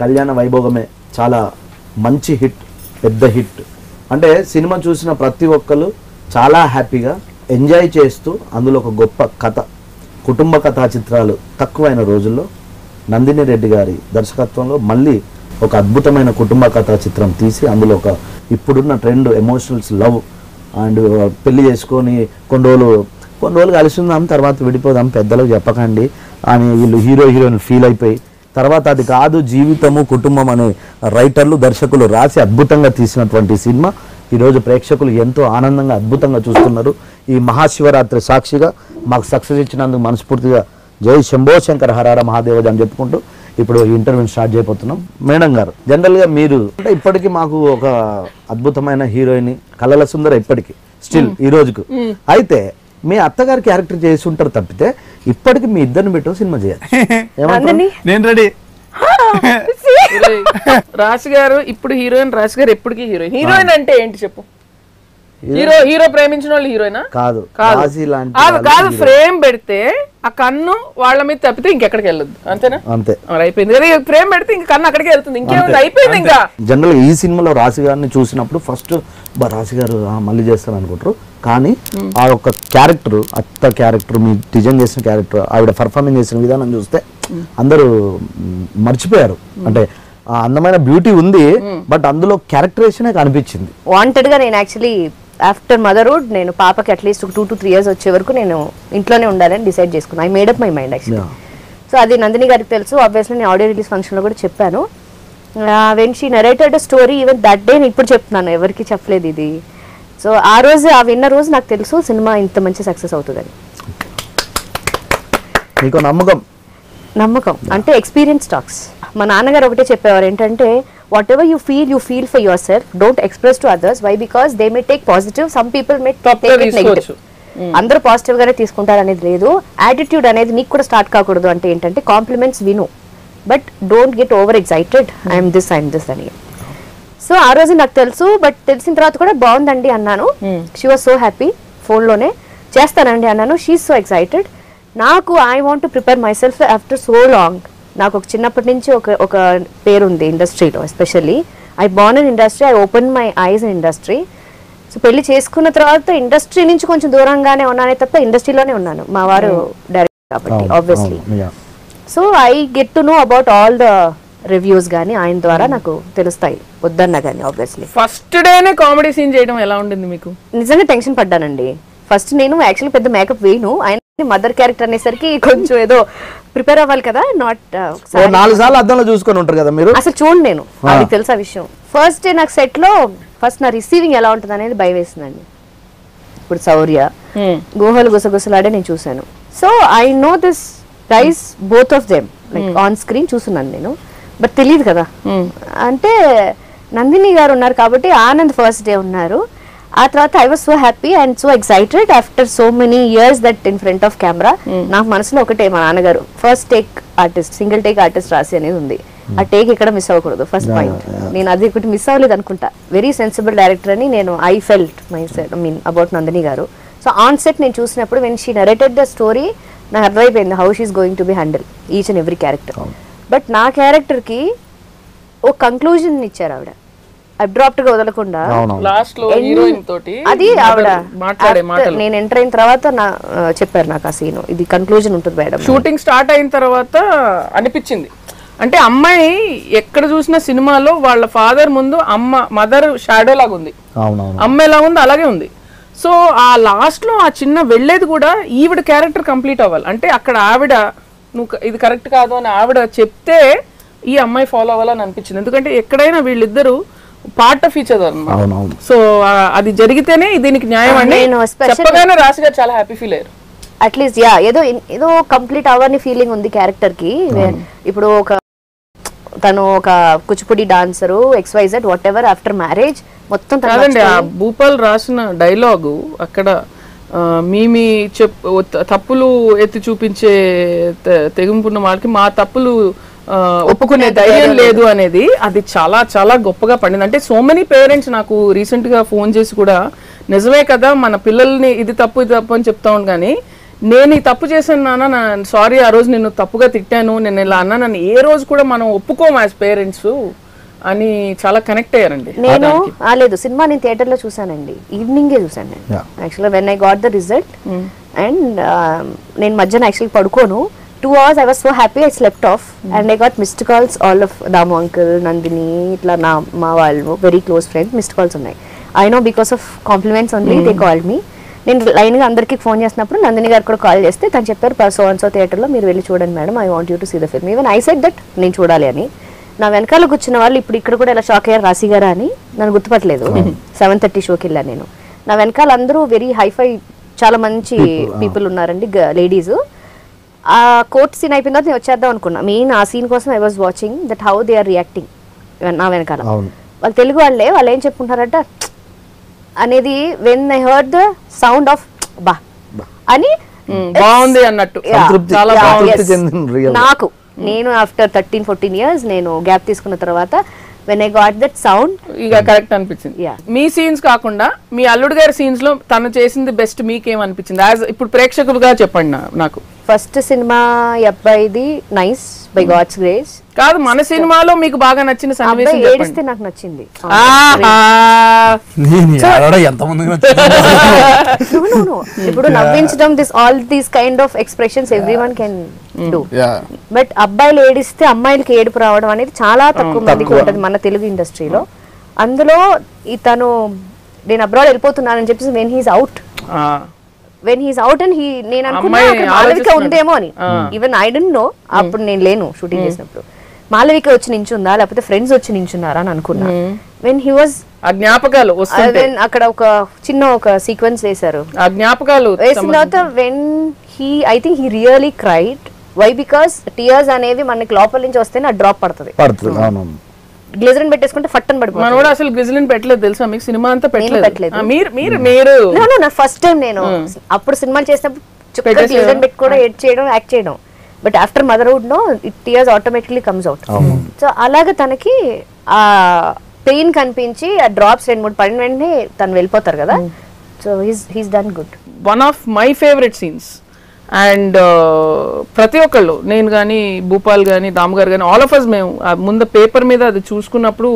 కళ్యాణ వైభోగమే చాలా మంచి హిట్, పెద్ద హిట్. అంటే సినిమా చూసిన ప్రతి ఒక్కరు చాలా హ్యాపీగా ఎంజాయ్ చేస్తూ అందులో ఒక గొప్ప కథ, కుటుంబ కథా చిత్రాలు తక్కువైన రోజుల్లో నందిని రెడ్డి గారి దర్శకత్వంలో మళ్ళీ ఒక అద్భుతమైన కుటుంబ కథా చిత్రం తీసి అందులో ఒక ఇప్పుడున్న ట్రెండ్ ఎమోషనల్స్, లవ్ అండ్ పెళ్లి చేసుకొని కొన్ని రోజులు కలిసి ఉందాం, తర్వాత విడిపోదాం, పెద్దలకు చెప్పకండి అని వీళ్ళు హీరో హీరోయిన్ ఫీల్ అయిపోయి తర్వాత అది కాదు జీవితము కుటుంబం అనే రైటర్లు దర్శకులు రాసి అద్భుతంగా తీసినటువంటి సినిమా ఈరోజు ప్రేక్షకులు ఎంతో ఆనందంగా అద్భుతంగా చూస్తున్నారు. ఈ మహాశివరాత్రి సాక్షిగా మాకు సక్సెస్ ఇచ్చినందుకు మనస్ఫూర్తిగా జై శంభో శంకర హరహర మహాదేవజ అని చెప్పుకుంటూ ఇప్పుడు ఇంటర్వ్యూ స్టార్ట్ చేయబోతున్నాం. మేడం గారు, జనరల్గా మీరు అంటే ఇప్పటికీ మాకు ఒక అద్భుతమైన హీరోయిన్ కళల సుందర ఇప్పటికీ స్టిల్ ఈ రోజుకు. అయితే మీ అత్తగారి క్యారెక్టర్ చేసి ఉంటారు తప్పితే ఇప్పటికి మీ ఇద్దరిని పెట్టు సినిమా చేయాలి. నేను రెడీ. రాశి గారు ఇప్పుడు హీరోయిన్, రాశి గారు ఎప్పటికీ హీరోయిన్. హీరోయిన్ అంటే ఏంటి చెప్పు? హీరో ప్రేమించిన వాళ్ళు హీరోయినా? కాదు కాదు, ఫ్రేమ్ పెడితే ఆ కన్ను వాళ్ళ మీద తప్పితే ఇంకెక్కడికి వెళ్ళదు, అంతేనా? అంతే, అయిపోయింది కదా. ఫ్రేమ్ పెడితే ఇంక కన్ను అక్కడికి వెళ్తుంది, ఇంకేముంది, అయిపోయింది. ఇంకా జనరల్ ఈ సినిమాలో రాశి గారిని చూసినప్పుడు ఫస్ట్ రాశి గారు మళ్ళీ చేస్తారు అనుకుంటారు, కానీ ఆ ఒక క్యారెక్టర్, అత్త క్యారెక్టర్, మీ డిజైన్ చేసిన క్యారెక్టర్, ఆవిడ పర్ఫార్మెన్స్ చేసిన విధానం చూస్తే అందరూ మర్చిపోయారు. అంటే ఆ అందమైన బ్యూటీ ఉంది, బట్ అందులో క్యారెక్టరేషనే కనిపించింది. వాంటెడ్ గా నేను యాక్చువల్లీ ఆఫ్టర్ మదర్హుడ్ నేను పాపకి అట్లీస్ట్ 2 to 3 years వచ్చే వరకు నేను ఇంట్లోనే ఉండాలని డిసైడ్ చేసుకున్నాను. I made up my mind actually. So అది నందిని గారికి తెలుసు. ఆబ్వియస్లీ నేను ఆడియో రిలీజ్ ఫంక్షన్లో కూడా చెప్పాను. When she narrated story even that day, నేను ఇప్పుడు చెప్తున్నాను, ఎవరికి చెప్పలేదు ఇది. సో ఆ రోజు, ఆ విన్న రోజు నాకు తెలుసు సినిమా ఇంత మంచి సక్సెస్ అవుతుందని. మీకు నమ్మకం అంటే ఎక్స్పీరియన్స్ టాక్స్. మా నాన్నగారు ఒకటే చెప్పేవారు ఏంటంటే, whatever you feel for yourself, don't express to others. Why? Because they may take positive, some people may take it negative. అందరూ పాజిటివ్ గానే తీసుకుంటారు అనేది లేదు. యాటిట్యూడ్ అనేది నీకు కూడా స్టార్ట్ కాకూడదు. అంటే ఏంటంటే కాంప్లిమెంట్స్ విను, but don't get over excited, I'm this అని. సో ఆ రోజు నాకు తెలుసు, బట్ తెలిసిన తర్వాత కూడా బాగుందండి అన్నాను. She was so happy. ఫోన్లోనే చేస్తానండి అన్నాను. She's so excited. నాకు I want to prepare myself after so long. నాకు ఒక చిన్నప్పటి నుంచి ఒక పేరు ఉంది ఇండస్ట్రీలో. Especially I born in industry, I open my eyes in industry. So పెళ్లి చేసుకున్న తర్వాత ఇండస్ట్రీ నుంచి కొంచెం దూరంగానే ఉన్నానే తప్ప ఇండస్ట్రీలోనే ఉన్నాను. మా వారు డైరెక్టర్ కాబట్టి obviously. So I get to know about all the reviews గానీ ఆయన ద్వారా నాకు తెలుస్తాయి, వద్దన్నా కానీ. ఆబ్వియస్లీ ఫస్ట్ డేనే కామెడీ సీన్ చేయడం ఎలా ఉండింది మీకు? నిజంగా టెన్షన్ పడ్డానండి. ఫస్ట్ నేను యాక్చువల్లీ పెద్ద మేకప్ వేయను. ఆయన మదర్ క్యారెక్టర్ అనేసరికి కొంచెం ఏదో ప్రిపేర్ అవ్వాలి కదా. నాట్ 4 సార్లు అద్దంలో చూసుకొని ఉంటారు కదా మీరు. అసలు చూడండి, నేను అది తెలుసా విషయం. ఫస్ట్ డే నాకు సెట్ లో ఫస్ట్ నా రిసీవింగ్ ఎలా ఉంటుంది అనేది భయం వేసిందండి. ఇప్పుడు శౌర్య, గుహలు గుసగుసలాడే నేను చూసాను. So I know this guys, both of them like on screen చూస్తున్నాను నేను, బట్ తెలియదు కదా. అంటే నందిని గారు ఉన్నారు కాబట్టి ఆనంద్ ఫస్ట్ డే ఉన్నారు. ఆ తర్వాత I was so happy and so excited after so many years that in front of camera. నాకు మనసులో ఒకటే, మా నాన్నగారు first take artist, single take artist రాసి అనేది ఉంది. ఆ టేక్ ఇక్కడ మిస్ అవ్వకూడదు, ఫస్ట్ పాయింట్. నేను అది ఒకటి మిస్ అవ్వలేదు అనుకుంటా. వెరీ సెన్సిబుల్ డైరెక్టర్ అని నేను I felt myself, I mean about Nandini గారు. సో ఆన్ సెట్ నేను చూసినప్పుడు when she narrated the story, నాకు అర్థమైపోయింది how she's going to be handle each and every character. But నా క్యారెక్టర్కి ఓ కంక్లూజన్ ఇచ్చారు ఆవిడ, అబ్రాప్ట్ గా వదలకుండా. అది ఆవిడ నేను ఎంటర్ అయిన తర్వాత చెప్పారు నాకు ఆ సీన్, ఇది కన్క్లూజన్ ఉంటుంది మేడం. షూటింగ్ స్టార్ట్ అయిన తర్వాత అనిపించింది, అంటే అమ్మాయి ఎక్కడ చూసిన సినిమాలో వాళ్ళ ఫాదర్ ముందు మదర్ షాడో లాగా ఉంది, అమ్మాయి ఎలా ఉంది అలాగే ఉంది. సో ఆ లాస్ట్ లో ఆ చిన్న వెళ్ళేది కూడా ఈవిడ క్యారెక్టర్ కంప్లీట్ అవ్వాలి. అంటే అక్కడ ఆవిడ నువ్వు ఇది కరెక్ట్ కాదు అని ఆవిడ చెప్తే ఈ అమ్మాయి ఫాలో అవ్వాలని అనిపించింది. ఎందుకంటే ఎక్కడైనా వీళ్ళిద్దరు పార్ట్ ఆఫ్ ఈచ్ అదర్ అన్నమాట. సో అది జరిగితేనే దీనికి న్యాయం అండి. చెప్పగానే రాశి గారు చాలా హ్యాపీ ఫీల్ అయ్యారు. అట్లీస్ట్ ఏదో కంప్లీట్ అవ్వని ఫీలింగ్ ఉంది క్యారెక్టర్ కి. ఇప్పుడు తను ఒక Kuchipudi dancer XYZ what ever, after marriage మొత్తం కాదండి. ఆ భూపాల్ రాసిన డైలాగు అక్కడ మీ తప్పులు ఎత్తి చూపించే తెగింపున్న వాళ్ళకి మా తప్పులు ఒప్పుకునే ధైర్యం లేదు అనేది, అది చాలా చాలా గొప్పగా పండింది. అంటే సో మెనీ పేరెంట్స్ నాకు రీసెంట్ గా ఫోన్ చేసి కూడా నిజమే కదా మన పిల్లల్ని ఇది తప్పు అని చెప్తా ఉంది, కానీ నేను ఈ తప్పు చేశాను నాన్న, సారీ ఆ రోజు నేను తప్పుగా తిట్టాను, నేను ఇలా అన్నా, నన్ను ఏ రోజు కూడా మనం ఒప్పుకోము యాజ్ పేరెంట్స్ అని చాలా కనెక్ట్ అయ్యారండి. నేను లేదు సినిమా నేను థియేటర్ లో చూసానండి, ఈవినింగే చూసాను నేను యాక్చువల్గా when I got the result. And నేను మధ్యాహ్నం actually పడుకోను, 2 hours I was so happy I slept off and I got missed calls, all of Damu uncle, Nandini, itla na ma vallu very close friends missed calls unnai. I know because of compliments only they called me. నేను line గా అందరికి phone చేసినప్పుడు నందిని గారు కూడా call చేస్తే తను చెప్పారు so and so theatre లో మీరు వెళ్ళి చూడండి madam, I want you to see the film. Even I said that నేను చూడాలి అని. నా వెనకాల కూర్చున్న వాళ్ళు ఇప్పుడు ఇక్కడ కూడా ఇలా షాక్ అయ్యారు, రాశి గారా అని నన్ను గుర్తుపట్టలేదు. 7:30 షోకి వెళ్ళాను నేను. నా వెనకాల అందరూ వెరీ హైఫై చాలా మంచి పీపుల్ ఉన్నారండి, లేడీస్. ఆ కోర్ట్ సీన్ అయిపోయిన తర్వాత నేను వచ్చేద్దాం అనుకున్నా. మెయిన్ ఆ సీన్ కోసం I was watching that how they are reacting నా వెనకాల. వాళ్ళు తెలుగు వాళ్ళే, వాళ్ళు ఏం చెప్పుకుంటారంట అనేది when I heard the sound of బా అని బాగుంది అన్నట్టు నాకు. నేను ఆఫ్టర్ 13-14 years నేను గ్యాప్ తీసుకున్న తర్వాత when I got that sound ఇక కరెక్ట్ అనిపించింది. మీ సీన్స్ కాకుండా మీ అల్లుడు గారి సీన్స్ లో తను చేసింది బెస్ట్ మీకేం అనిపించింది యాజ్ ఇప్పుడు ప్రేక్షకులుగా చెప్పండి నాకు. ఫస్ట్ సినిమా అబ్బాయిది నైస్ బై గాడ్స్ గ్రేస్. కాదు మన సినిమాలో మీకు బాగా నచ్చిన సన్నివేశం ఏడిస్తే నాకు నచ్చింది. ఇప్పుడు నవ్వించడం this all these kind of expressions everyone can do. But అబ్బాయిలు ఏడిస్తే అమ్మాయిలకి ఏడుపు రావడం అనేది చాలా తక్కువ మందికి ఉంటుంది మన తెలుగు ఇండస్ట్రీలో. అందులో తను నేను అబ్రాడ్ వెళ్ళిపోతున్నానని చెప్పేసి వెన్ హీస్ అవుట్ అండ్ నేను అనుకున్నా మాలవిక ఉందేమో అని. ఈవెన్ ఐ డోంట్ నో, అప్పుడు నేను లేను షూటింగ్ చేసినప్పుడు. మాలవిక వచ్చి నించుందా లేకపోతే ఫ్రెండ్స్ వచ్చి నించున్నారా అని అనుకున్నా. వెన్ హీ వాజ్ జ్ఞాపకాలు అక్కడ ఒక చిన్న ఒక సీక్వెన్స్ వేశారు, ఆ జ్ఞాపకాలు వేసిన తర్వాత when he I think he really cried. Why? Because tears అనేవి మనకి లోపల నుంచి వస్తేనే డ్రాప్ పడుతుంది. గ్లిజరిన్ పెట్టేసుకుంటే ఫట్టన్ పడిపోతుంది. మనోడు అసలు గ్లిజరిన్ పెట్టలేదు తెలుసా మీకు? సినిమా అంతా పెట్టలేదు. నా ఫస్ట్ టైం నేను అప్పుడు సినిమాలు చేసినప్పుడు గ్లిజరిన్ పెట్టి కూడా ఎడ్ చేయడం యాక్ట్ చేయడం. But after motherhood no tears automatically comes out. So అలాగే తనకి ఆ పెయిన్ కనిపించి ఆ డ్రాప్స్ 2-3 పడిన వెంటనే తను వెళ్ళిపోతారు కదా. So he's done good. One of my favourite scenes. And ప్రతి ఒక్కళ్ళు, నేను కానీ భూపాల్ కానీ దాము గారు కానీ ఆల్ ఆఫ్ అస్ మేము ముందు పేపర్ మీద అది చూసుకున్నప్పుడు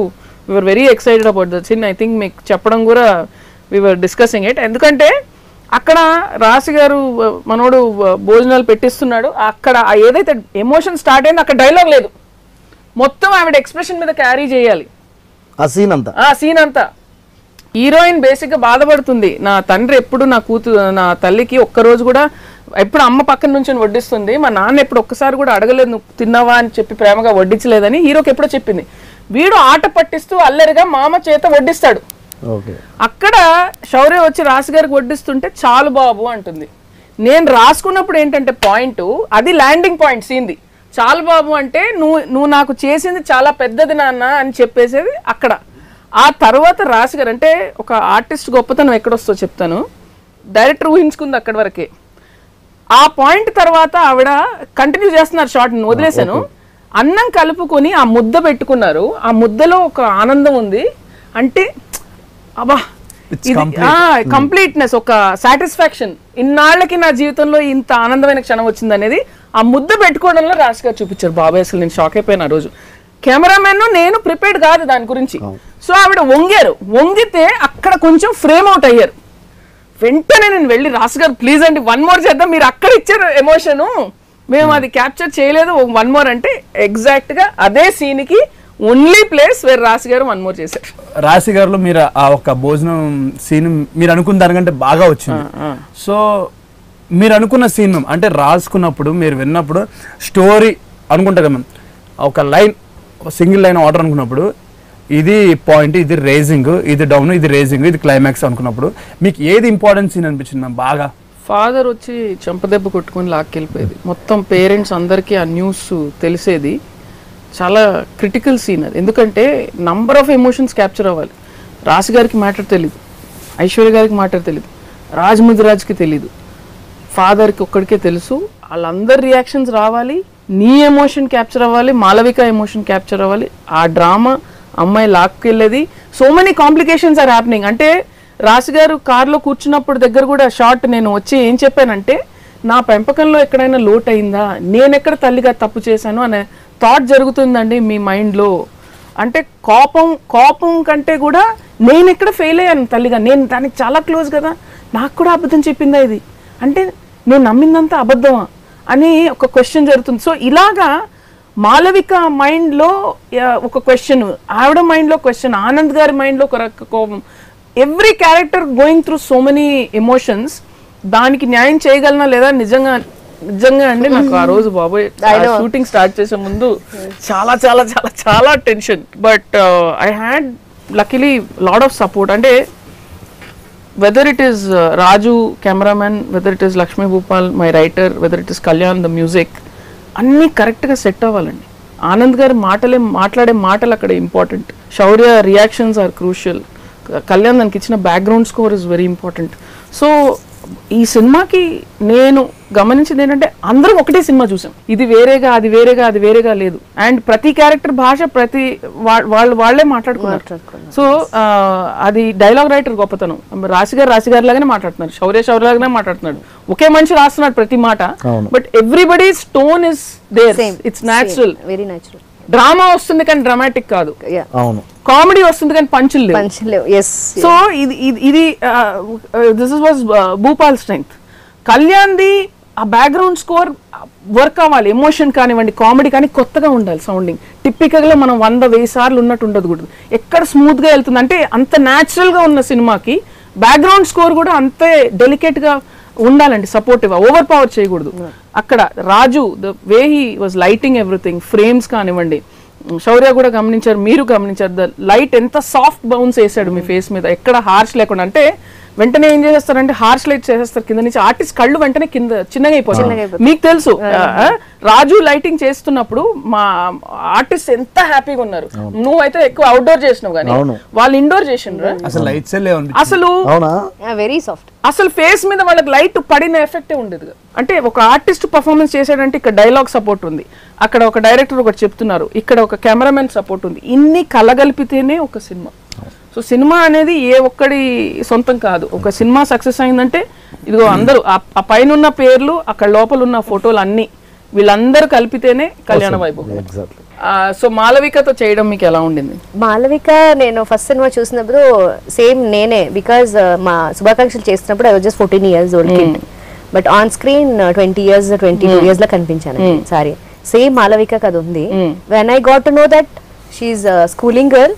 we are very excited about the scene. I think మీకు చెప్పడం కూడా వీఆర్ డిస్కసింగ్ ఇట్. ఎందుకంటే అక్కడ రాశి గారు మనోడు భోజనాలు పెట్టిస్తున్నాడు, అక్కడ ఏదైతే ఎమోషన్ స్టార్ట్ అయిందో అక్కడ డైలాగ్ లేదు, మొత్తం ఆవిడ ఎక్స్ప్రెషన్ మీద క్యారీ చేయాలి ఆ సీన్ అంతా. హీరోయిన్ బేసిక్ గా బాధపడుతుంది, నా తండ్రి ఎప్పుడు నా తల్లికి ఒక్కరోజు కూడా ఎప్పుడు అమ్మ పక్కన నుంచి వడ్డిస్తుంది, మా నాన్న ఎప్పుడు ఒక్కసారి కూడా అడగలేదు నువ్వు తిన్నావా అని చెప్పి ప్రేమగా వడ్డించలేదని హీరోకి ఎప్పుడో చెప్పింది. వీడు ఆట పట్టిస్తూ అల్లరిగా మామ చేత వడ్డిస్తాడు. అక్కడ శౌర్య వచ్చి రాశి గారికి వడ్డిస్తుంటే చాలు బాబు అంటుంది. నేను రాసుకున్నప్పుడు ఏంటంటే పాయింట్ అది ల్యాండింగ్ పాయింట్ సీన్ది. చాలు బాబు అంటే నువ్వు నాకు చేసింది చాలా పెద్దది నాన్న అని చెప్పేసేది అక్కడ. ఆ తర్వాత రాశి గారు అంటే ఒక ఆర్టిస్ట్ గొప్పతనం ఎక్కడొస్తో చెప్తాను. డైరెక్టర్ ఊహించుకుంది అక్కడి వరకే. ఆ పాయింట్ తర్వాత ఆవిడ కంటిన్యూ చేస్తున్నారు షార్ట్, వదిలేశాను. అన్నం కలుపుకొని ఆ ముద్ద పెట్టుకున్నారు, ఆ ముద్దలో ఒక ఆనందం ఉంది. అంటే అబ్బా కంప్లీట్నెస్, ఒక సాటిస్ఫాక్షన్. ఇన్నాళ్ళకి నా జీవితంలో ఇంత ఆనందమైన క్షణం వచ్చింది అనేది ఆ ముద్ద పెట్టుకోవడంలో రాశి గారు చూపించారు. బాబాయ్ అసలు నేను షాక్ అయిపోయాను ఆ రోజు. కెమెరామెన్ నేను ప్రిపేర్డ్ కాదు దాని గురించి. సో ఆవిడ వంగితే అక్కడ కొంచెం ఫ్రేమ్ అవుట్ అయ్యారు. వెంటనే నేను వెళ్ళి రాశి గారు ప్లీజ్ అండి 1 more చేద్దాం, మీరు అక్కడ ఇచ్చారు ఎమోషను, మేము అది క్యాప్చర్ చేయలేదు, 1 more అంటే ఎగ్జాక్ట్ గా అదే సీన్ కి ఓన్లీ ప్లేస్ వేర్ రాశి గారు 1 more చేశారు. రాశి గారిలో మీరు ఆ ఒక్క భోజనం సీన్ మీరు అనుకున్న దానికంటే బాగా వచ్చింది. సో మీరు అనుకున్న సీన్ అంటే రాసుకున్నప్పుడు మీరు విన్నప్పుడు స్టోరీ అనుకుంటారు కదా, ఒక లైన్ సింగిల్ లైన్ ఆర్డర్ అనుకున్నప్పుడు ఇది పాయింట్, ఇది రేజింగ్, ఇది డౌన్, ఇది రేజింగ్, ఇది క్లైమాక్స్ అనుకున్నప్పుడు మీకు ఏది ఇంపార్టెంట్ సీన్ అనిపించింది బాగా? ఫాదర్ వచ్చి చెంపదెబ్బ కొట్టుకొని లాక్కెళ్ళిపోయేది, మొత్తం పేరెంట్స్ అందరికీ ఆ న్యూస్ తెలిసేది. చాలా క్రిటికల్ సీన్ అది. ఎందుకంటే నంబర్ ఆఫ్ ఎమోషన్స్ క్యాప్చర్ అవ్వాలి. రాశి గారికి మ్యాటర్ తెలీదు, ఐశ్వర్య గారికి మ్యాటర్ తెలీదు, రాజ్కి తెలీదు, ఫాదర్కి ఒక్కడికే తెలుసు. వాళ్ళందరి రియాక్షన్స్ రావాలి, నీ ఎమోషన్ క్యాప్చర్ అవ్వాలి, మాలవిక ఎమోషన్ క్యాప్చర్ అవ్వాలి. ఆ డ్రామా అమ్మాయి లాక్కెళ్ళేది. So many complications are happening. అంటే రాశి గారు కార్లో కూర్చున్నప్పుడు దగ్గర కూడా షార్ట్ నేను వచ్చి ఏం చెప్పానంటే, నా పెంపకంలో ఎక్కడైనా లోటు అయిందా, నేను ఎక్కడ తల్లిగా తప్పు చేశాను అనే థాట్ జరుగుతుందండి మీ మైండ్లో. అంటే కోపం కంటే కూడా నేను ఎక్కడ ఫెయిల్ అయ్యాను తల్లిగా, నేను దానికి చాలా క్లోజ్ కదా, నాకు కూడా అబద్ధం చెప్పిందా ఇది, అంటే నేను నమ్మిందంతా అబద్ధమా అని ఒక క్వశ్చన్ జరుగుతుంది. సో ఇలాగా మాలవిక మైండ్లో ఒక క్వశ్చన్, ఆవిడ మైండ్లో క్వశ్చన్, ఆనంద్ గారి మైండ్లో ఒక కోపం, every character going through so many emotions. దానికి న్యాయం చేయగలనా లేదా నిజంగా అండి నాకు ఆ రోజు బాబోయ్ షూటింగ్ స్టార్ట్ చేసే ముందు చాలా చాలా చాలా చాలా tension. But I had luckily lot of support. అంటే whether it is Raju cameraman, whether it is Lakshmi Bhupal my writer, whether it is Kalyan the music, అన్నీ కరెక్ట్గా సెట్ అవ్వాలండి. ఆనంద్ గారు మాట్లాడే మాటలు అక్కడ important, Shaurya reactions are crucial, Kalyan దానికి ఇచ్చిన background score is very important. So ఈ సినిమాకి నేను గమనించింది ఏంటంటే అందరం ఒకటే సినిమా చూసాం, ఇది వేరేగా అది వేరేగా అది వేరేగా లేదు. అండ్ ప్రతి క్యారెక్టర్ భాష ప్రతి వాళ్ళే మాట్లాడుకున్నారు. సో అది డైలాగ్ రైటర్ గొప్పతనం. రాశిగారు లాగానే మాట్లాడుతున్నారు, శౌర్య లాగానే మాట్లాడుతున్నాడు, ఒకే మనిషి రాస్తున్నాడు ప్రతి మాట. But everybody tone is there, it's natural, very natural. Drama వస్తుంది కానీ డ్రామాటిక్ కాదు, కామెడీ వస్తుంది కానీ పంచులు లేవు. సో ఇది దిస్ వాజ్ భూపాల్ స్ట్రెంగ్త్. కళ్యాణ్ది ఆ బ్యాక్గ్రౌండ్ స్కోర్ వర్క్ అవ్వాలి, ఎమోషన్ కానివ్వండి, కామెడీ కానీ కొత్తగా ఉండాలి. సౌండింగ్ టిపికల్గా మనం 100,000 సార్లు ఉన్నట్టు ఉండదు కూడా, ఎక్కడ స్మూత్గా వెళ్తుంది అంటే అంత న్యాచురల్గా ఉన్న సినిమాకి బ్యాక్గ్రౌండ్ స్కోర్ కూడా అంతే డెలికేట్గా ఉండాలండి, సపోర్టివ్, ఓవర్ పవర్ చేయకూడదు. అక్కడ Raju the way he was lighting everything, frames కానివ్వండి, శౌర్య కూడా గమనించారు, మీరు గమనించారు, ద లైట్ ఎంత సాఫ్ట్ బౌన్స్ వేసాడు మీ ఫేస్ మీద, ఎక్కడ హార్ష్ లేకుండా. అంటే వెంటనే ఏం చేసేస్తారంటే హార్ష్ లైట్ చేసేస్తారు కింద నుంచి, ఆర్టిస్ట్ కళ్ళు వెంటనే కింద చిన్నగా అయిపోతుంది. మీకు తెలుసు రాజు లైటింగ్ చేస్తున్నప్పుడు మా ఆర్టిస్ట్ ఎంత హ్యాపీగా ఉన్నారు. నువ్వైతే ఎక్కువ అవుట్డోర్ చేసినావు కానీ వాళ్ళు ఇండోర్ చేసిండ్రు, అసలు వెరీ సాఫ్ట్, అసలు ఫేస్ మీద వాళ్ళకి లైట్ పడిన ఎఫెక్టే ఉండేది. అంటే ఒక ఆర్టిస్ట్ పర్ఫార్మెన్స్ చేసాడంటే ఇక్కడ డైలాగ్ సపోర్ట్ ఉంది, అక్కడ ఒక డైరెక్టర్ ఒకటి చెప్తున్నారు, ఇక్కడ ఒక కెమెరామెన్ సపోర్ట్ ఉంది, ఇన్ని కలగలిపితేనే ఒక సినిమా. సో సినిమా అనేది ఏ ఒక్కడి సొంతం కాదు. ఒక సినిమా సక్సెస్ అయిందంటే ఇదిగో అందరూ ఆ పైన ఉన్న పేర్లు, అక్కడ లోపల ఉన్న ఫోటోలు అన్ని వీళ్ళందరూ కలిపితేనే కళ్యాణ వైభవం. సో మాలవికతో చేయడం మీకు ఎలా ఉండింది? మాలవిక నేను ఫస్ట్ సినిమా చూసినప్పుడు సేమ్ నేనే, బికాజ్ మా శుభాకాంక్షలు చేసినప్పుడు I was just 14 years old kid, but on screen 20 years 22 years లా కనిపించాను. సారీ, సేమ్ మాలవిక కదా ఉంది. When I got to know that she's schooling girl,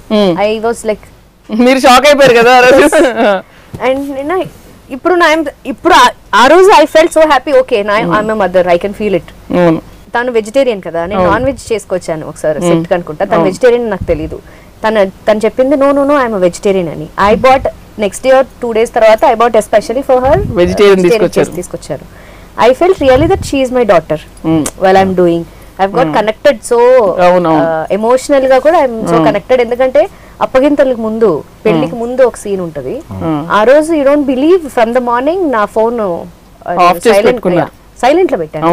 I was like, మీరు షాక్ అయిపోయారు కదా. అండ్ ఇప్పుడు ఆ రోజు I felt so happy, okay నా I'm a mother, I can feel it. తను వెజిటేరియన్ కదా, నేను నాన్ వెజ్ చేసుకొచ్చాను ఒకసారి సెట్ అనుకుంటా, తను వెజిటేరియన్ నాకు తెలీదు. తను చెప్పింది నో ఐఎమ్ వెజిటేరియన్ అని. I bought next year 2 days తర్వాత I bought especially for her vegetarian తీసుకొచ్చారు. I felt really that she is my daughter well I'm doing. I got connected so emotional గా కూడా I'm so connected. ఎందుకంటే అప్పగింతలకు ముందు, పెళ్లికి ముందు ఒక సీన్ ఉంటది. ఆ రోజు you don't believe, from the morning నా ఫోన్ సైలెంట్ లో పెట్టాను.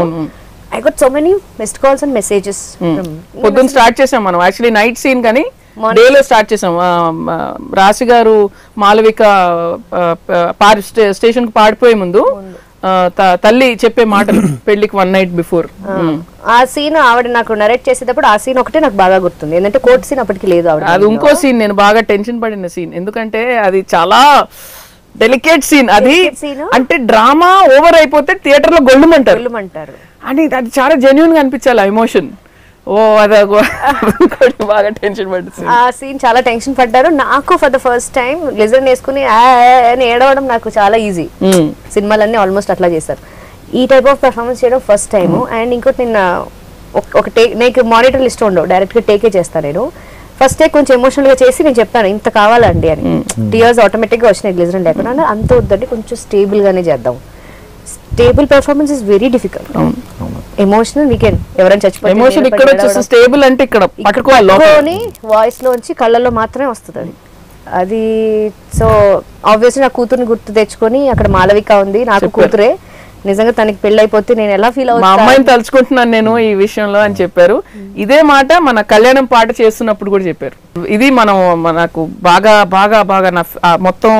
I got so many missed calls and messages. పొద్దున్న స్టార్ట్ చేసాం మనం, యాక్చువల్లీ నైట్ సీన్ కానీ డేలో స్టార్ట్ చేసాం. రాశి గారు మాలవిక స్టేషన్ కు పాడిపోయే ముందు తల్లి చెప్పే మాటలు పెళ్లికి 1 night బిఫోర్. ఆ సీన్ ఆవిడ నాకు నరేట్ చేసేటప్పుడు ఆ సీన్ ఒకటే నాకు బాగా గుర్తుంది, ఎందుకంటే కోర్ట్ సీన్ అప్పటికి లేదు ఆవిడ. అది ఇంకో సీన్ నేను బాగా టెన్షన్ పడిన సీన్, ఎందుకంటే అది చాలా డెలికేట్ సీన్. అది అంటే డ్రామా ఓవర్ అయిపోతే థియేటర్ లో గొల్లుమంటారు అని, అది చాలా జెన్యూన్ గా అనిపించాలి ఆ ఎమోషన్. ఓ అదే బాగా టెన్షన్ పడుతుంది ఆ సీన్, చాలా టెన్షన్ పడ్డారు. నాకు ఫర్ ద ఫస్ట్ టైం గ్లిజర్ వేసుకుని అని ఏడవడం నాకు చాలా ఈజీ. సినిమాలన్నీ ఆల్మోస్ట్ అట్లా చేస్తారు, ఈ టైప్ ఆఫ్ పెర్ఫార్మెన్స్ చేయడం ఫస్ట్ టైం. అండ్ ఇంకోటి నిన్న ఒక టేక్, నీకు మానిటర్ లిస్ట్ ఉండవు, డైరెక్ట్ గా టేకే చేస్తాను నేను. ఫస్ట్ టేక్ కొంచెం ఎమోషనల్ గా చేసి నేను చెప్తాను ఇంత కావాలండి అని, టీయర్స్ ఆటోమేటిక్ గా వచ్చినాయి గ్లిజర్ లేకుండా. అంత వద్దండి, కొంచెం స్టేబుల్ గానే చేద్దాం. Stable performance is very difficult. Emotional weekend ఎవరైనా చచ్చిపోతే ఎమోషన్ ఇక్కడ వచ్చేసి స్టేబుల్ అంటే ఇక్కడ పట్టుకోవాలి, వాయిస్ లోంచి కళ్ళల్లో మాత్రమే వస్తుంది అది. సో ఆబ్వియస్లీ నా కూతుర్ని గుర్తు తెచ్చుకొని, అక్కడ మాలవిక ఉంది నాకు కూతురే, నిజంగా తనకి పెళ్లి అయిపోతే నేను ఎలా ఫీల్ అవుతాను, మా అమ్మాయిని తలుచుకుంటున్నాను నేను ఈ విషయంలో అని చెప్పారు. ఇదే మాట మన కళ్యాణం పాట చేస్తున్నప్పుడు కూడా చెప్పారు. ఇది మనం నాకు బాగా బాగా బాగా నా మొత్తం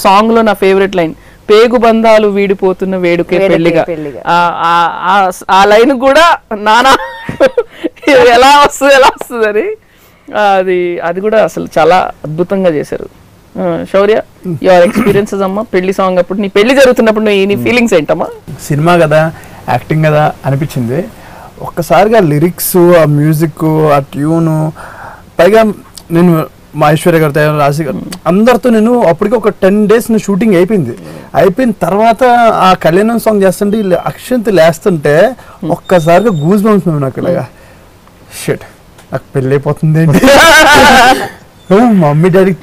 సాంగ్ లో నా ఫేవరెట్ లైన్, పేగు బంధాలు వీడిపోతున్న వేడుకే పెళ్లిగా, ఆ లైన్ కూడా నానా ఎలా వస్తుంది అని అది కూడా అసలు చాలా అద్భుతంగా చేశారు. శౌర్య, యువర్ ఎక్స్పీరియన్సెస్ అమ్మా పెళ్లి సాంగ్ అప్పుడు, నీ పెళ్లి జరుగుతున్నప్పుడు నీ ఫీలింగ్స్ ఏంటమ్మా? సినిమా కదా, యాక్టింగ్ కదా అనిపించింది. ఒక్కసారిగా లిరిక్స్, ఆ మ్యూజిక్, ఆ ట్యూను, పైగా నేను మా ఐశ్వర్య గారితో, రాశి గారు అందరితో నేను అప్పటికి ఒక 10 days షూటింగ్ అయిపోయిన తర్వాత ఆ కళ్యాణం సాంగ్ చేస్తుంటే అక్షంత లేస్తుంటే ఒక్కసారిగా గూస్ బంప్స్ నాకు ఇలాగా షిట్ నాకు పెళ్ళి అయిపోతుంది ఏంటి. మమ్మీ డాడీ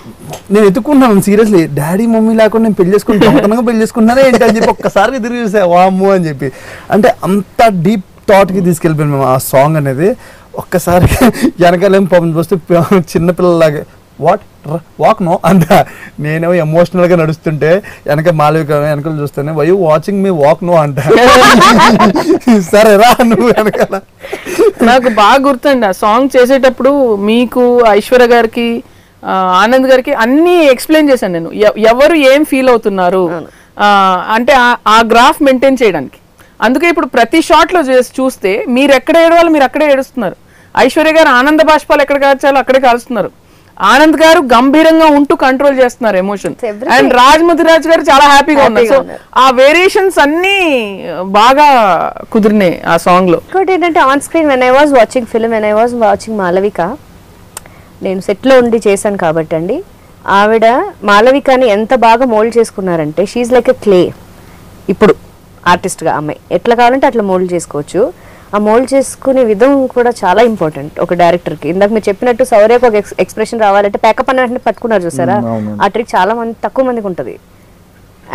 నేను ఎత్తుకున్నాను సీరియస్లీ, డాడీ మమ్మీ లేకుండా నేను పెళ్లి చేసుకుంటున్నానే ఏంటి అని చెప్పి ఒక్కసారిగా తిరిగి చూసా వాము అని చెప్పి. అంటే అంత డీప్ థాట్కి తీసుకెళ్ళిపోయాను మేము ఆ సాంగ్ అనేది. ఒక్కసారి వెనకాలేం పాపం చూస్తే చిన్నపిల్లలాగా వాక్ నో అంత, నేనేమో ఎమోషనల్గా నడుస్తుంటే వెనక మాలవిక వెనకాల చూస్తేనే why watching me walk no అంట. సరే రా నువ్వు వెనకాల. నాకు బాగా గుర్తండి ఆ సాంగ్ చేసేటప్పుడు మీకు, ఐశ్వర్య గారికి, ఆనంద్ గారికి అన్ని ఎక్స్ప్లెయిన్ చేశాను నేను, ఎవరు ఏం ఫీల్ అవుతున్నారు అంటే ఆ గ్రాఫ్ మెయింటైన్ చేయడానికి. అందుకే ఇప్పుడు ప్రతి షాట్ లో చూస్తే మీరు ఎక్కడ ఏడవాలో మీరు అక్కడే ఏడుస్తున్నారు. ఐశ్వర్య గారు ఆనంద బాష్పాలు ఎక్కడ కాల్చాలో అక్కడే కాల్స్తున్నారు. ఆనంద్ గారు గంభీరంగా ఉంటూ కంట్రోల్ చేస్తున్నారు ఎమోషన్. అండ్ రాజ్ గారు చాలా హ్యాపీగా ఉన్నారు. సో ఆ వేరియేషన్స్ అన్ని బాగా కుదిరినాయి ఆ సాంగ్ లో. ఇంకోటి ఏంటంటే on screen when I was watching film, when I was watching Malavika, నేను సెట్ లో ఉండి చేశాను కాబట్టి అండి, ఆవిడ మాలవికని ఎంత బాగా మోల్డ్ చేసుకున్నారంటే షీఈ్ లైక్ ఎ క్లే. ఇప్పుడు ఆర్టిస్ట్గా అమ్మాయి ఎట్లా కావాలంటే అట్లా మోల్డ్ చేసుకోవచ్చు. ఆ మోల్డ్ చేసుకునే విధం కూడా చాలా ఇంపార్టెంట్ ఒక డైరెక్టర్కి. ఇందాక మీరు చెప్పినట్టు సౌర్యకు ఒక ఎక్స్ప్రెషన్ రావాలంటే ప్యాకప్ అన్న వెంటనే పట్టుకున్నారు చూసారా, ఆ ట్రిక్ చాలా తక్కువ మందికి ఉంటుంది.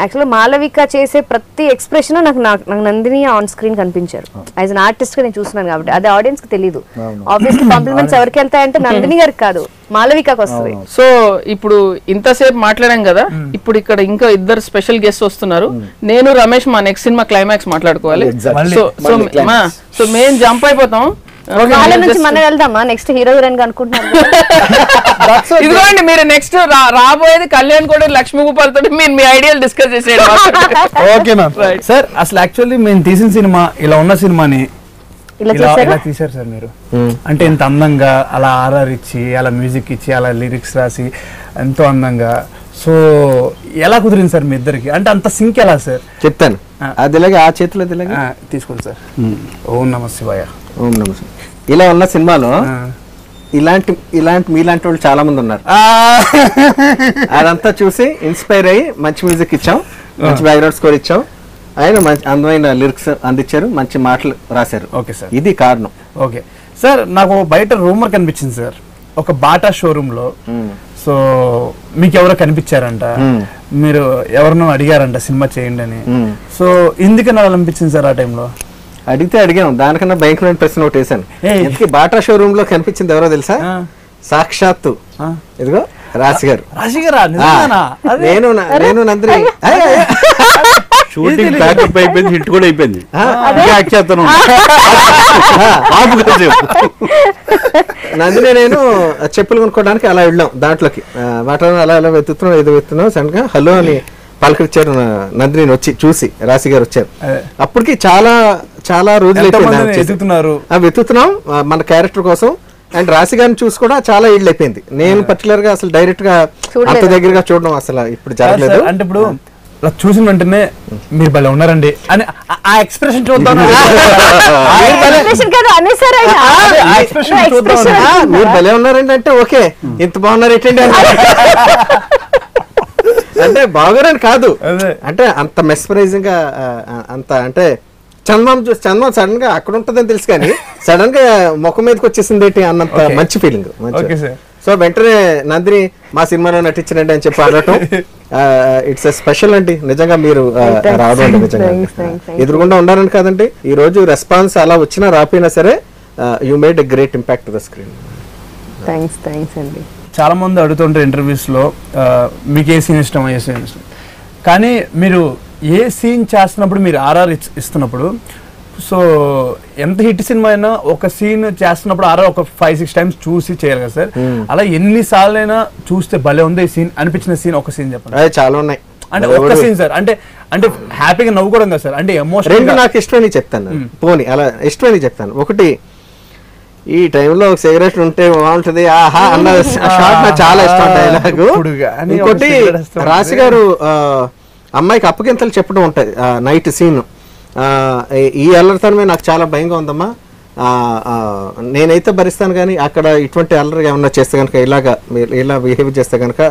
యాక్చువల్గా మాలవిక చేసే ప్రతి ఎక్స్ప్రెషన్ నాకు నందిని ఆన్ స్క్రీన్ కనిపించారు. యాజ్ అన్ ఆర్టిస్ట్ గా నేను చూస్తున్నాను కాబట్టి అది ఆడియన్స్ కి తెలియదు. ఆబ్వియస్లీ కాంప్లిమెంట్స్ ఎవరికి వెళ్తాయంటే నందిని గారికి కాదు, మాలవికకి వస్తుంది. సో ఇప్పుడు ఇంతసేపు మాట్లాడాం కదా, ఇప్పుడు ఇక్కడ ఇంకా ఇద్దరు స్పెషల్ గెస్ట్ వస్తున్నారు. నేను రమేష్ మా నెక్స్ట్ సినిమా క్లైమాక్స్ మాట్లాడుకోవాలి. సో మేము జంప్ అయిపోతాం. వాళ్ళ నుంచి మనం వెళ్దామా నెక్స్ట్ హీరో హీరోయిన్ గా అనుకుంటున్నాను. ఇదిగోండి మీరు నెక్స్ట్ రాబోయేది కళ్యాణ్ కూడా లక్ష్మీ భూపాల్తో మీరు మీ ఐడియాలు డిస్కస్ చేసేయండి. Okay ma'am. సార్ అసలు యాక్చువల్లీ మేము తీసిన సినిమా ఇలా ఉన్న సినిమాని ఇలా తీశారు సార్ మీరు. అంటే ఇంత అందంగా అలా ఆర్ఆర్ ఇచ్చి, అలా మ్యూజిక్ ఇచ్చి, అలా లిరిక్స్ రాసి ఎంతో అందంగా. సో ఎలా కుదిరింది సార్ మీ ఇద్దరికి? అంటే అంత సింక్ ఎలా సార్? చెప్తాను. అది ఇలాగే ఆ చేతిలో తీసుకోండి సార్. ఓం నమ శివాయ. ఓం నమస్తే. ఇలా ఉన్న సినిమాలో ఇలాంటి మీలాంటి వాళ్ళు చాలా మంది ఉన్నారు. అదంతా చూసి ఇన్స్పైర్ అయ్యి మంచి మ్యూజిక్ ఇచ్చాం, మంచి బ్యాక్గ్రౌండ్ స్కోర్ ఇచ్చాం, ఆయన మంచి అందమైన లిరిక్స్ అందించారు, మంచి మాటలు రాశారు. ఓకే సార్, ఇది కారణం. ఓకే సార్, నాకు బయట రూమర్ కనిపించింది సార్, ఒక బాటా షోరూమ్ లో. సో మీకు ఎవరో కనిపించారంట, మీరు ఎవరినో అడిగారంట సినిమా చేయండి అని. సో ఎందుకని అలా అనిపించింది సార్ ఆ టైంలో? అడిగాం, దానికన్నా భయంకరమైన ప్రశ్న ఒకటి వేసాను. ఎందుకు బాటా షోరూమ్ లో కనిపించింది ఎవరో తెలుసా? సాక్షాత్తు ఇదిగో రాశి గారు. నేను నందిని షూటింగ్ ప్యాకప్ అయిపోయింది, హిట్ కూడా అయిపోయింది. నందిని నేను చెప్పులు కొనుక్కోవడానికి అలా వెళ్ళాం, దాంట్లోకి వాటర్ అలా అలా వెతుకుతున్నాం సడన్ గా హలో అని పలకరించారు నందిని వచ్చి చూసి, రాశి గారు వచ్చారు. అప్పటికి చాలా చాలా రోజులు వెతుకుతున్నాం మన క్యారెక్టర్ కోసం. అండ్ రాశి గారిని చూసి కూడా చాలా ఇళ్ళు అయిపోయింది. నేను పర్టికులర్ గా అసలు డైరెక్ట్ గా అంత దగ్గరగా చూడడం అసలు ఇప్పుడు జరగలేదు. అంటే ఇప్పుడు చూసిన వెంటనే మీరు భలే ఉన్నారండి అని ఆ ఎక్స్ప్రెషన్ చూద్దాం. మీరు భలే ఉన్నారండి అంటే ఓకే, ఇంత బాగున్నారు ఏంటండి అంటే బాగోరని కాదు, అంటే అంత మెస్పరైజింగ్ గా అంత అంటే చందమామ సడన్ గా అక్కడ ఉంటుందని తెలుసు కానీ సడన్ గా ముఖం మీదకి వచ్చేసింది ఏంటి అన్నంత మంచి ఫీలింగ్. సో వెంటనే నందిని మా సినిమాలో నటించండి అని చెప్పి అనటం ఇట్స్ స్పెషల్ అండి. నిజంగా మీరు రావడం అండి, నిజంగా ఎదురుగుండా ఉండాలని కాదండి. ఈ రోజు రెస్పాన్స్ అలా వచ్చినా రాపోయినా సరే you made a great impact the screen. Thanks అండి. చాలా మంది అడుగుతుంటారు ఇంటర్వ్యూస్ లో మీకు ఏ సీన్ ఇష్టం, ఏ సీన్ ఇష్టం, కానీ మీరు ఏ సీన్ చేస్తున్నప్పుడు మీరు ఆర్ఆర్ ఇస్తున్నప్పుడు, సో ఎంత హిట్ సినిమా అయినా ఒక సీన్ చేస్తున్నప్పుడు ఆర్ఆర్ ఒక 5-6 టైమ్స్ చూసి చేయాలి కదా సార్. అలా ఎన్నిసార్లు అయినా చూస్తే భలే ఉంది ఈ సీన్ అనిపించిన సీన్ ఒక సీన్ చెప్పండి. చాలా ఉన్నాయి. అంటే ఒక్క సీన్ సార్, అంటే అంటే హ్యాపీగా నవ్వుకోవడం కదా సార్, అంటే ఎమోషన్ రెండు నాకు ఇష్టమని చెప్తాను, పోనీ అలా ఇష్టమని చెప్తాను. ఒకటి, ఈ టైంలో ఒక సిగరెట్ ఉంటే బాగుంటది ఆహా అన్న షాట్ నాకు చాలా ఇష్టం డైలాగు. ఇంకోటి రాశి గారు అమ్మాయికి అప్పగింతలు చెప్పడం ఉంటాయి నైట్ సీన్, ఈ అల్లరితనమే నాకు చాలా భయంగా ఉందమ్మా, నేనైతే భరిస్తాను కానీ అక్కడ ఇటువంటి అల్లరి ఏమన్నా చేస్తే కనుక ఇలా బిహేవ్ చేస్తే కనుక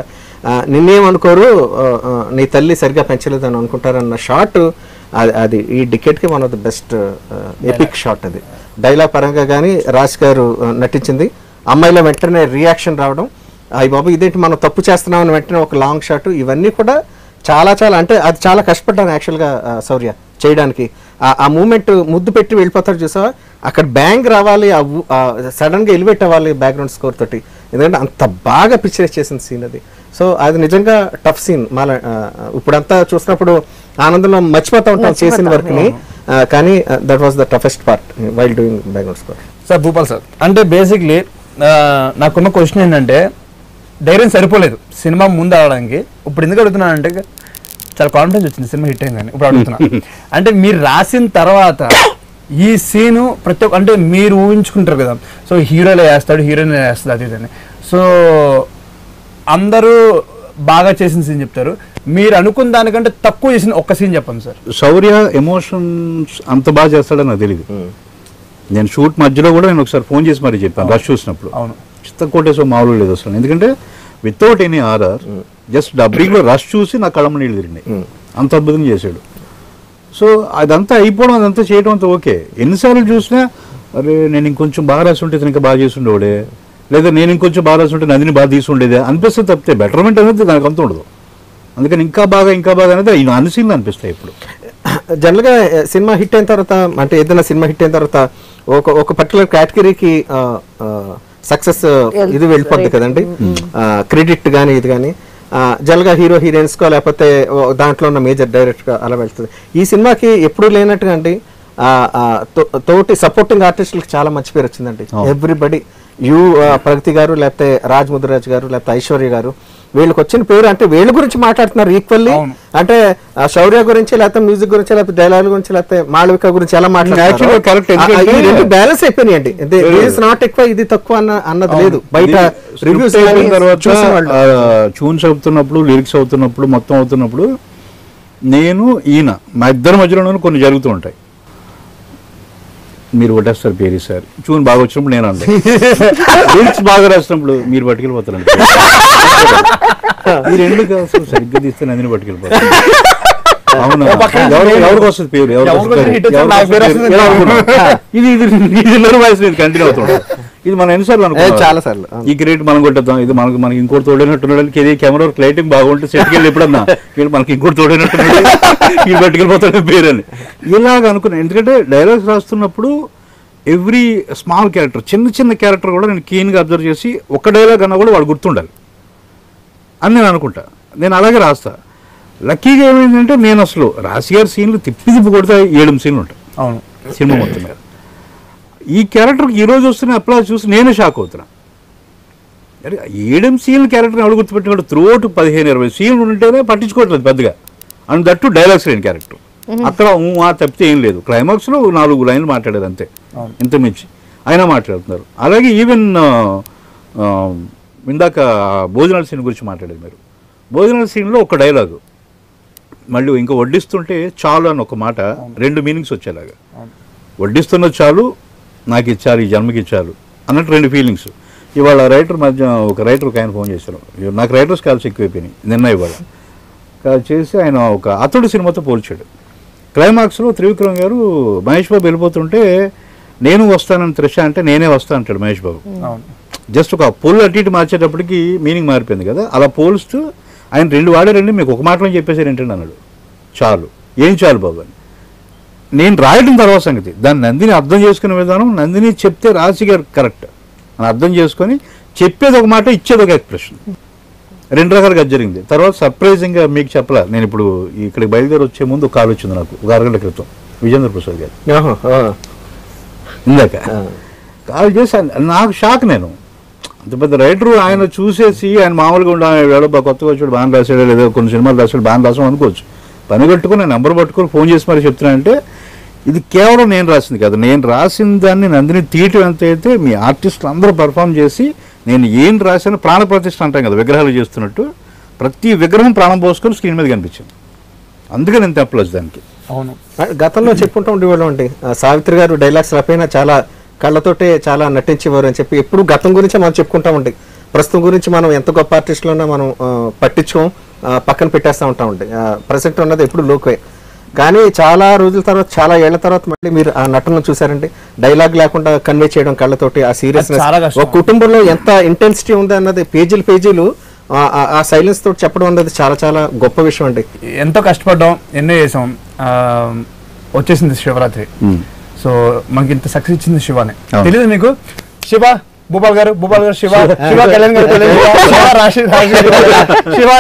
నిన్నేమనుకోరు, నీ తల్లి సరిగ్గా పెంచలేదని అనుకుంటారన్న షాట్, అది ఈ డికెట్కి one of the best epic shot. అది డైలాగ్ పరంగా కానీ రాజ్ గారు నటించింది. అమ్మాయిలో వెంటనే రియాక్షన్ రావడం, అయ్యి బాబు ఇదేంటి మనం తప్పు చేస్తున్నామని వెంటనే ఒక లాంగ్ షాట్, ఇవన్నీ కూడా చాలా చాలా అంటే అది చాలా కష్టపడ్డాను యాక్చువల్గా శౌర్య చేయడానికి. ఆ మూమెంట్ ముద్దు పెట్టి వెళ్ళిపోతారు చూసావా, అక్కడ బ్యాంగ్ రావాలి, సడన్గా ఎలివేట్ అవ్వాలి బ్యాక్గ్రౌండ్ స్కోర్ తోటి, ఎందుకంటే అంత బాగా పిక్చరైజ్ చేసిన సీన్ అది. సో అది నిజంగా టఫ్ సీన్. మళ్ళీ ఇప్పుడంతా చూసినప్పుడు ఆనందంలో మర్చిపోతూ ఉంటాం చేసిన వర్క్ని, కానీ that was the toughest part while doing background score. Sir Bhupal sir, అంటే బేసిక్లీ నాకున్న క్వశ్చన్ ఏంటంటే ధైర్యం సరిపోలేదు సినిమా ముందు ఆడడానికి. ఇప్పుడు ఎందుకు అడుగుతున్నాను అంటే చాలా కాన్ఫిడెన్స్ వచ్చింది సినిమా హిట్ అయిందని ఇప్పుడు అడుగుతున్నా. అంటే మీరు రాసిన తర్వాత ఈ సీను ప్రతి ఒక్క అంటే మీరు ఊహించుకుంటారు కదా, సో హీరోలో వేస్తాడు హీరోయిన్ వేస్తుంది అది ఇదని, సో అందరూ బాగా చేసిన సీన్ చెప్తారు, మీరు అనుకున్న దానికంటే తక్కువ చేసిన ఒక్క సీన్ చెప్పండి సార్. శౌర్య ఎమోషన్స్ అంత బాగా చేస్తాడని నాకు తెలియదు. నేను షూట్ మధ్యలో కూడా నేను ఒకసారి ఫోన్ చేసి మరీ చెప్పాను రష్ చూసినప్పుడు, అవును చిత్త కొట్టేసో మామూలు లేదు అసలు, ఎందుకంటే వితౌట్ ఎనీ ఆర్ఆర్ జస్ట్ డబ్బింగ్లో రష్ చూసి నా కళ్ళ నీళ్ళు తిరిగినాయి, అంత అద్భుతంగా చేశాడు. సో అదంతా అయిపోవడం అదంతా చేయడం అంతా ఓకే. ఎన్నిసార్లు చూసినా అరే నేను ఇంకొంచెం బాగా రాసి ఉంటే ఇంకా బాగా చేసి ఉండేవాడే, లేదా నేను ఇంకొంచెం బాగా రాసి ఉంటే నందిని బాగా తీసి ఉండేదే అనిపిస్తే తప్పితే బెటర్మెంట్ అనేది దానికి అంత ఉండదు. అందుకని ఇంకా బాగా అనేది అన్ని సీన్లు అనిపిస్తాయి. ఇప్పుడు జనరల్గా సినిమా హిట్ అయిన తర్వాత, అంటే ఏదైనా సినిమా హిట్ అయిన తర్వాత ఒక పర్టికులర్ కేటగిరీకి సక్సెస్ ఇది వెళ్ళిపోద్ది కదండి, క్రెడిట్ కానీ ఇది కానీ జనరల్గా హీరో హీరోయిన్స్కో లేకపోతే దాంట్లో ఉన్న మేజర్ డైరెక్టర్గా అలా వెళ్తుంది. ఈ సినిమాకి ఎప్పుడూ లేనట్టుగా అండి తోటి సపోర్టింగ్ ఆర్టిస్టులకు చాలా మంచి పేరు వచ్చిందండి. ఎవ్రీబడి ప్రగతి గారు, లేకపోతే రాజ్ ముదిరాజ్ గారు, లేకపోతే ఐశ్వర్య గారు, వీళ్ళకి వచ్చిన పేరు అంటే వీళ్ళ గురించి మాట్లాడుతున్నారు ఈక్వల్లీ. అంటే శౌర్య గురించి, లేకపోతే మ్యూజిక్ గురించి, లేకపోతే డైలాగ్ గురించి, లేకపోతే మాళవిక గురించి ఎలా మాట్లాడుతున్నారు, బ్యాలెన్స్ అయిపోయినాయండి. నాట్ ఎక్కువ ఇది తక్కువ అన్నది లేదు. బయట రివ్యూస్ ట్యూన్స్ అవుతున్నప్పుడు, లిరిక్స్ అవుతున్నప్పుడు, మొత్తం అవుతున్నప్పుడు నేను ఈయన మా ఇద్దరి మధ్యలో కొన్ని జరుగుతూ ఉంటాయి. మీరు కొట్టేస్తారు పేరు సార్, ట్యూన్ బాగా వచ్చినప్పుడు నేను అండి, లిరిక్స్ బాగా రాసినప్పుడు మీరు పట్టుకెళ్ళిపోతారండి, మీరు ఎందుకు అసలు సరిగ్గా తీస్తే నందిని పట్టుకెళ్ళిపోతారు. అవునా, ఎవరికి వస్తుంది పేరు, ఇది వాయిస్ కంటిన్యూ అవుతుంది. ఇది మనం ఎన్నిసార్లు అనుకుంటాం, చాలా సార్లు ఈ క్రెడిట్ మనం కొట్టేద్దాం, ఇది మనకి ఇంకోటి తోడైనట్టున్నాడు, ఇది కెమెరా లైటింగ్ బాగుంటే సెట్కి వెళ్ళి ఎప్పుడన్నా వీళ్ళు మనకి ఇంకోటి తోడైనట్టున్నాడు వీళ్ళు పట్టుకెళ్ళిపోతాడు పేరు అని ఇలాగ అనుకున్నాను. ఎందుకంటే డైలాగ్స్ రాస్తున్నప్పుడు ఎవ్రీ స్మాల్ క్యారెక్టర్, చిన్న క్యారెక్టర్ కూడా నేను క్లీన్గా అబ్జర్వ్ చేసి ఒక డైలాగ్ అన్నా కూడా వాడు గుర్తుండాలి అని నేను అనుకుంటా. నేను అలాగే రాస్తా. లక్కీగా ఏమైందంటే నేను అసలు రాశి గారి సీన్లు తిప్పి కొడితే 7 సీన్లు ఉంటాయి అవును సినిమా మొత్తం మీద. ఈ క్యారెక్టర్కి ఈరోజు వస్తున్న అప్లాజ్ చూసి నేనే షాక్ అవుతున్నా. 7 సీన్లు క్యారెక్టర్ని ఎవరు గుర్తుపెట్టినాడు, త్రూఅవుట్ 15-20 సీన్లు ఉంటేనే పట్టించుకోవట్లేదు పెద్దగా, అండ్ దట్టు డైలాగ్స్ లేని క్యారెక్టర్. అక్కడ తప్పితే ఏం లేదు, క్లైమాక్స్లో 4 లైన్లు మాట్లాడారు అంతే, ఇంత మించి అయినా మాట్లాడుతున్నారు. అలాగే ఈవెన్ ఇందాక భోజనాల సీన్ గురించి మాట్లాడేది మీరు, భోజనాల సీన్లో ఒక డైలాగు మళ్ళీ ఇంకా వడ్డిస్తుంటే చాలు అని ఒక మాట, 2 మీనింగ్స్ వచ్చేలాగా, వడ్డిస్తున్న చాలు, నాకు ఇచ్చారు, ఈ జన్మకి ఇచ్చారు అన్నట్టు 2 ఫీలింగ్స్. ఇవాళ రైటర్ మధ్య ఒక ఆయన ఫోన్ చేశారు, నాకు రైటర్స్ కాల్స్ ఎక్కువైపోయినాయి నిన్న ఇవాళ చేసి ఆయన ఒక అతడు సినిమాతో పోల్చాడు. క్లైమాక్స్లో త్రివిక్రమ్ గారు మహేష్ బాబు వెళ్ళిపోతుంటే నేను వస్తానని త్రిష అంటే నేనే వస్తా అంటాడు మహేష్ బాబు. జస్ట్ ఒక పోల్ అటు ఇటు మార్చేటప్పటికి మీనింగ్ మారిపోయింది కదా. అలా పోల్స్తూ ఆయన 2 వాడారండి, మీకు ఒక మాటలో చెప్పేసారు ఏంటండి అన్నాడు. చాలు, ఏం చాలు బాబు అని. నేను రాయడం తర్వాత సంగతి, దాన్ని నందిని అర్థం చేసుకునే విధానం, నందిని చెప్తే రాశి గారు కరెక్ట్ అని అర్థం చేసుకొని చెప్పేది ఒక మాట, ఇచ్చేది ఒక ఎక్స్ప్రెషన్, 2 రకాలుగా జరిగింది. తర్వాత సర్ప్రైజింగ్గా మీకు చెప్పలా, నేను ఇప్పుడు ఇక్కడికి బయలుదేరి వచ్చే ముందు కాల్ వచ్చింది నాకు ఒక అరగంట క్రితం, విజేంద్ర ప్రసాద్ గారు ఇందాక కాల్ చేసి నాకు షాక్. నేను అంత పెద్ద రైటర్ ఆయన చూసేసి ఆయన మామూలుగా ఉండాలి కొత్తగా వచ్చాడు బాగా రాశాడు, లేదా కొన్ని సినిమాలు రాశాడు బాగా రాసాం అనుకోవచ్చు. పని కట్టుకుని నేను నెంబర్ పట్టుకొని ఫోన్ చేసి మరి చెప్తున్నానంటే ఇది కేవలం నేను రాసింది కాదు. నేను రాసిన దాన్ని నందిని తీయటం ఎంత అయితే మీ ఆర్టిస్టులు అందరూ పర్ఫామ్ చేసి నేను ఏం రాశాను ప్రాణప్రతిష్ఠ అంటాం కదా విగ్రహాలు చేస్తున్నట్టు, ప్రతి విగ్రహం ప్రాణం పోసుకొని స్క్రీన్ మీద కనిపించింది. అందుకే నేను తెప్పలేదు దానికి. అవును, గతంలో చెప్పుకుంటూ ఉండేవాళ్ళం అండి, సావిత్రి గారు డైలాగ్స్ రాపోయినా చాలా కళ్ళతోటే చాలా నటించేవారు అని చెప్పి ఎప్పుడు గతం గురించి మనం చెప్పుకుంటా ఉండే. ప్రస్తుతం గురించి మనం ఎంత గొప్ప ఆర్టిస్టులు ఉన్నా మనం పట్టించుకోం, పక్కన పెట్టేస్తూ ఉంటాం ఉండే. ప్రజెంట్ ఉన్నది ఎప్పుడు లోకే. కానీ చాలా రోజుల తర్వాత చాలా ఏళ్ల తర్వాత మళ్ళీ మీరు ఆ నటనను చూసారండి, డైలాగ్ లేకుండా కన్వే చేయడం కళ్ళతోటి ఆ సీరియస్నెస్, ఒక కుటుంబంలో ఎంత ఇంటెన్సిటీ ఉంది అన్నది పేజీలు ఆ సైలెన్స్ తోటి చెప్పడం అన్నది చాలా చాలా గొప్ప విషయం అండి. ఎంతో కష్టపడ్డాం, ఎన్నో చేసాం, వచ్చేసింది శివరాత్రి. సో మనకి ఇంత సక్సెస్ ఇచ్చింది శివానే. తెలియదు మీకు శివ భూపాల్ గారు శివ కళ్యాణ్ గారు శివ రాశి శివ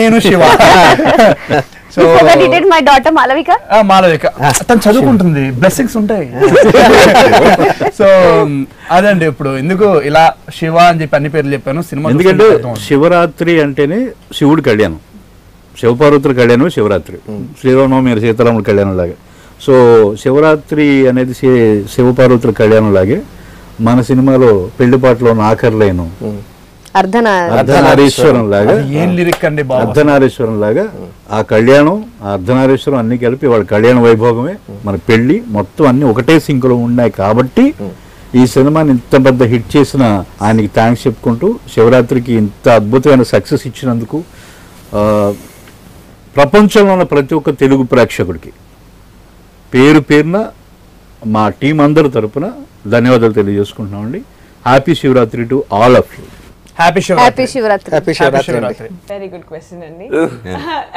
నేను Shiva. So my daughter Malavika తను చదువుకుంటుంది, బ్లెస్సింగ్స్ ఉంటాయి. సో అదండి ఇప్పుడు ఎందుకు ఇలా శివ అని చెప్పి అన్ని పేర్లు చెప్పాను సినిమా. ఎందుకంటే శివరాత్రి అంటేనే శివుడి కళ్యాణం, శివపార్వతుల కళ్యాణం శివరాత్రి, శ్రీరామనవమి సీతారాముల కళ్యాణం లాగా. సో శివరాత్రి అనేది శివపార్వతుల కళ్యాణం లాగే మన సినిమాలో పెళ్లి పాటలో ఆఖరిలేను అర్ధనారీశ్వరం లాగా, ఏం లిరిక్ అండి అర్ధనారీశ్వరం లాగా ఆ కళ్యాణం ఆ అర్ధనారీశ్వరం అన్ని కలిపి వాళ్ళ కళ్యాణ వైభోగమే మన పెళ్లి మొత్తం అన్ని ఒకటే సింక్లో ఉన్నాయి. కాబట్టి ఈ సినిమాని ఇంత పెద్ద హిట్ చేసిన ఆయనకి థ్యాంక్స్ చెప్పుకుంటూ, శివరాత్రికి ఇంత అద్భుతమైన సక్సెస్ ఇచ్చినందుకు ప్రపంచంలో ఉన్న ప్రతి ఒక్క తెలుగు ప్రేక్షకుడికి పేరున మా టీం అందరి తరపున ధన్యవాదాలు తెలియజేసుకుంటున్నామండి. Happy Shivaratri to all of you. Happy Shivaratri. Very good question, Andy.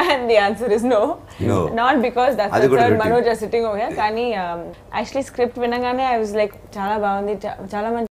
And the answer is no. Not because that's sir Manoj are sitting over here. Kani actually script వినగానే I was like చాలా బాగుంది, చాలా